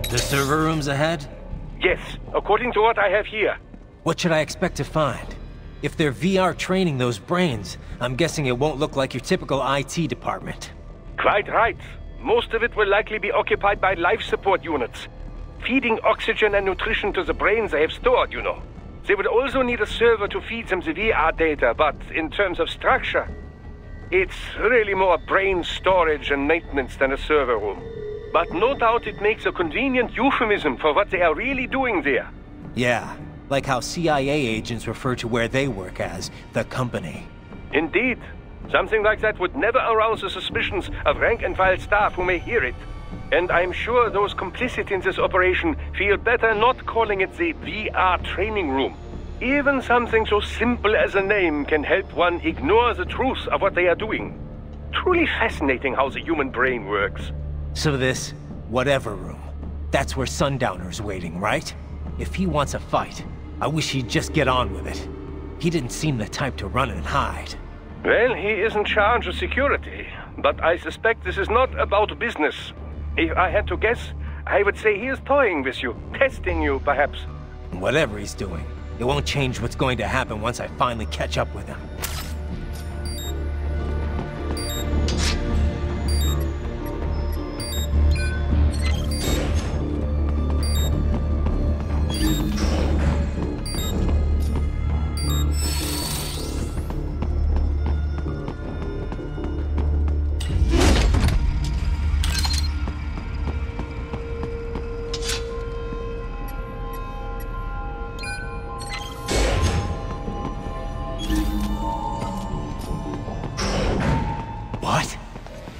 The server room's ahead? Yes, according to what I have here. What should I expect to find? If they're VR training those brains, I'm guessing it won't look like your typical IT department. Quite right. Most of it will likely be occupied by life support units, feeding oxygen and nutrition to the brains they have stored, you know. They would also need a server to feed them the VR data, but in terms of structure, it's really more brain storage and maintenance than a server room. But no doubt it makes a convenient euphemism for what they are really doing there. Yeah, like how CIA agents refer to where they work as the company. Indeed. Something like that would never arouse the suspicions of rank-and-file staff who may hear it. And I'm sure those complicit in this operation feel better not calling it the VR training room. Even something so simple as a name can help one ignore the truth of what they are doing. Truly fascinating how the human brain works. So this, whatever room, that's where Sundowner's waiting, right? If he wants a fight, I wish he'd just get on with it. He didn't seem the type to run and hide. Well, he is in charge of security, but I suspect this is not about business. If I had to guess, I would say he is toying with you, testing you, perhaps. Whatever he's doing, it won't change what's going to happen once I finally catch up with him.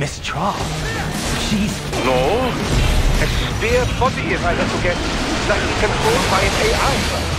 Miss Traub. She's... No. A spare body, if I had to guess. Likely controlled by an AI.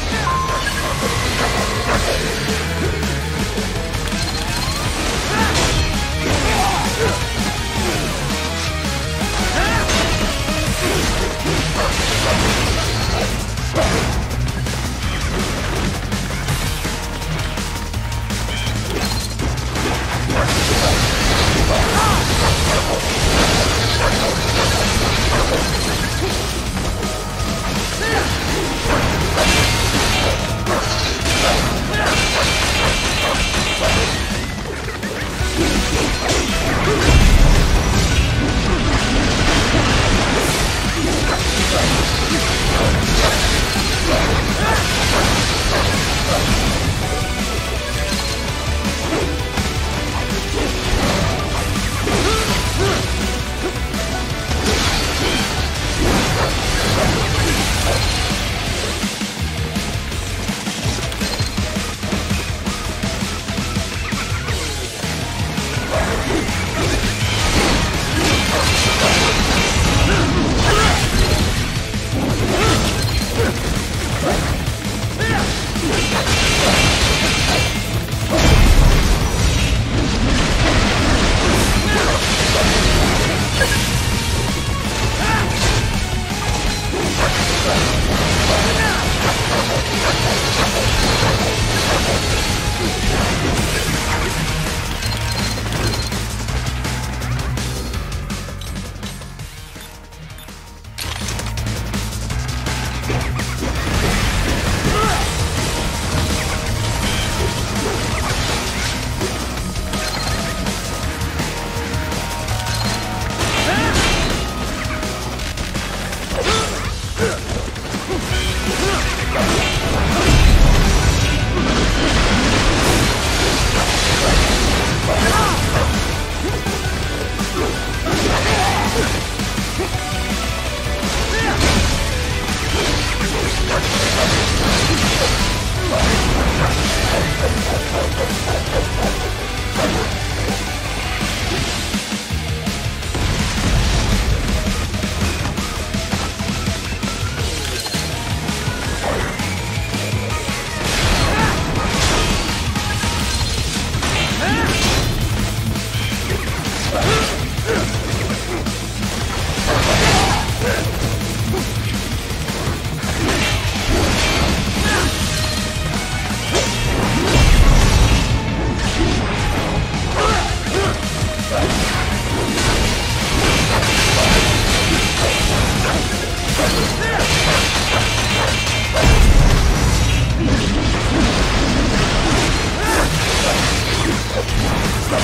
And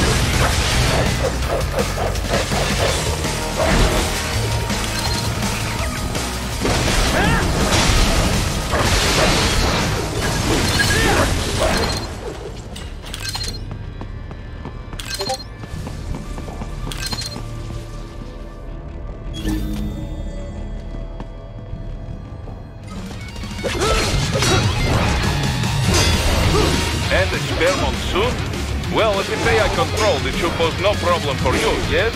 a spare monsoon? Well, if it's AI controlled, it should pose no problem for you, yes?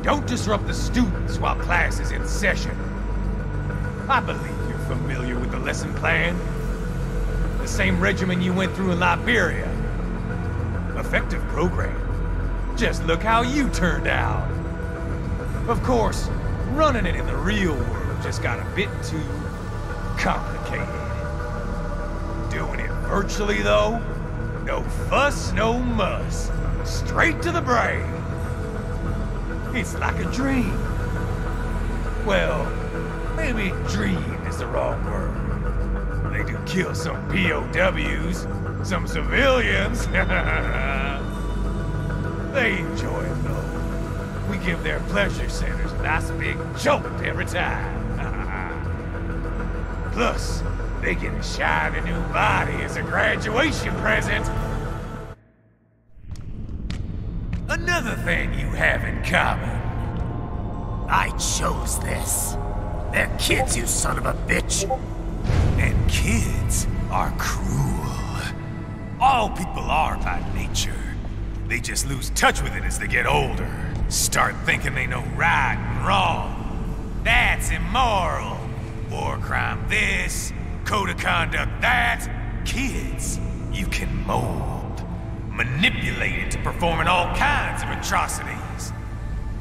Don't disrupt the students while class is in session. I believe you're familiar with the lesson plan. The same regimen you went through in Liberia. Effective program. Just look how you turned out. Of course, running it in the real world just got a bit too complicated. Doing it virtually, though, no fuss, no muss. Straight to the brain. It's like a dream. Well, maybe dream is the wrong word. They do kill some POWs, some civilians. They enjoy it, though. We give their pleasure centers a nice big jolt every time. Plus, they get a shiny new body as a graduation present. Another thing you have in common. I chose this. They're kids, you son of a bitch. And kids are cruel. All people are by nature. They just lose touch with it as they get older. Start thinking they know right and wrong. That's immoral. War crime this, code of conduct that. Kids, you can mold, manipulate into performing all kinds of atrocities.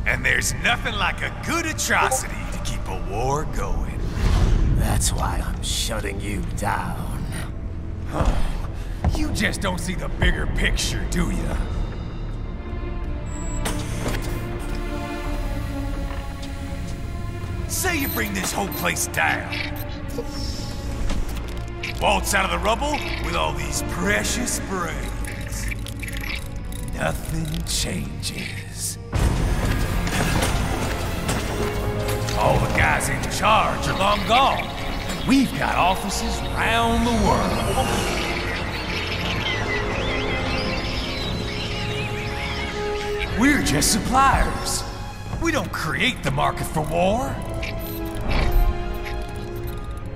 And there's nothing like a good atrocity to keep a war going. That's why I'm shutting you down. Oh, you just don't see the bigger picture, do you? Say you bring this whole place down. Waltz out of the rubble with all these precious brains. Nothing changes. All the guys in charge are long gone. And we've got offices around the world. We're just suppliers. We don't create the market for war.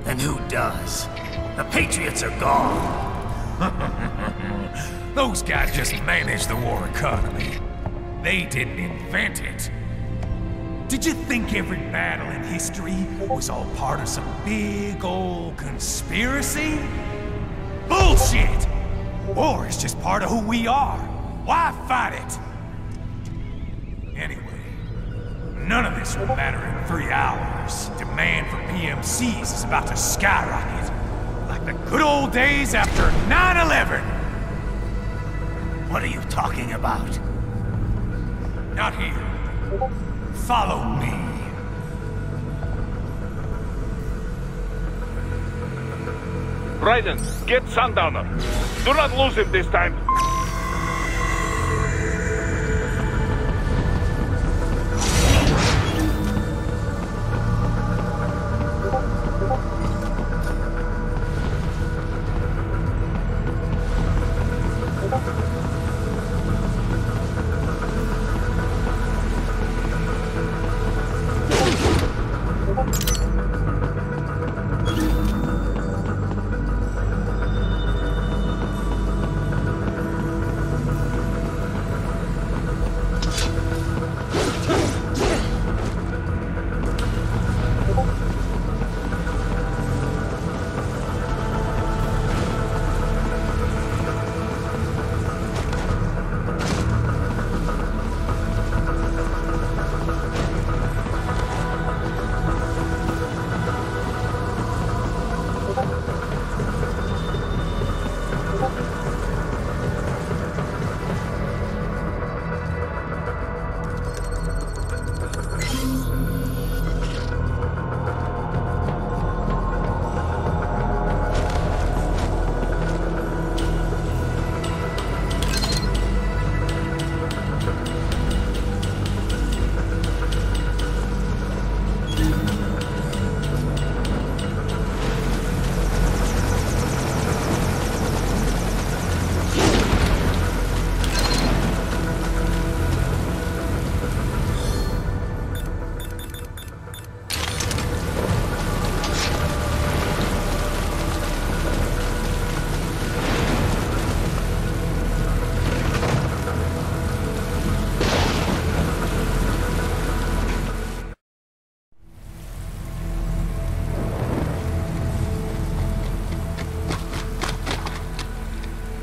And who does? The Patriots are gone. Those guys just manage the war economy. They didn't invent it. Did you think every battle in history was all part of some big old conspiracy? Bullshit! War is just part of who we are. Why fight it? Anyway, none of this will matter in 3 hours. Demand for PMCs is about to skyrocket. Like the good old days after 9/11. What are you talking about? Not here. Follow me. Raiden, get Sundowner. Do not lose him this time.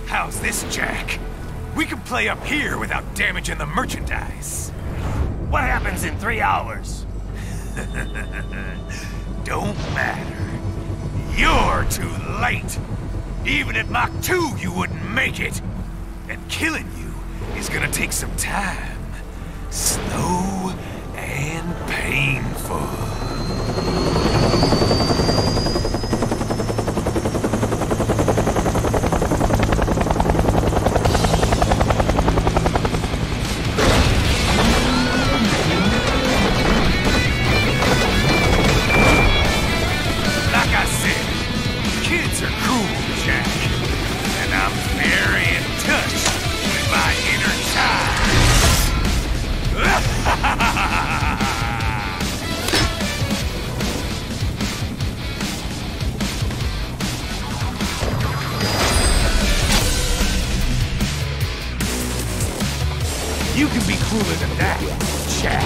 How's this, Jack? We can play up here without damaging the merchandise. What happens in 3 hours? Don't matter. You're too late. Even at Mach 2, you wouldn't make it. And killing you is gonna take some time. Slow and painful. You can be crueler than that, Jack.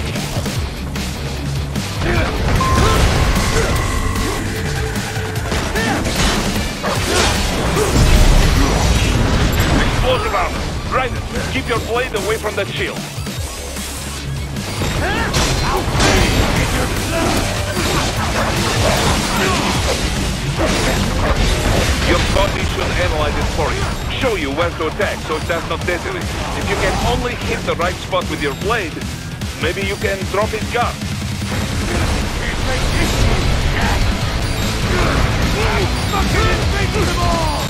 Explosive armor. Ryder, keep your blade away from that shield. Your body should analyze it for you. Show you where to attack so it does not detonate. If you can only hit the right spot with your blade, maybe you can drop his gun. Fucking invincible!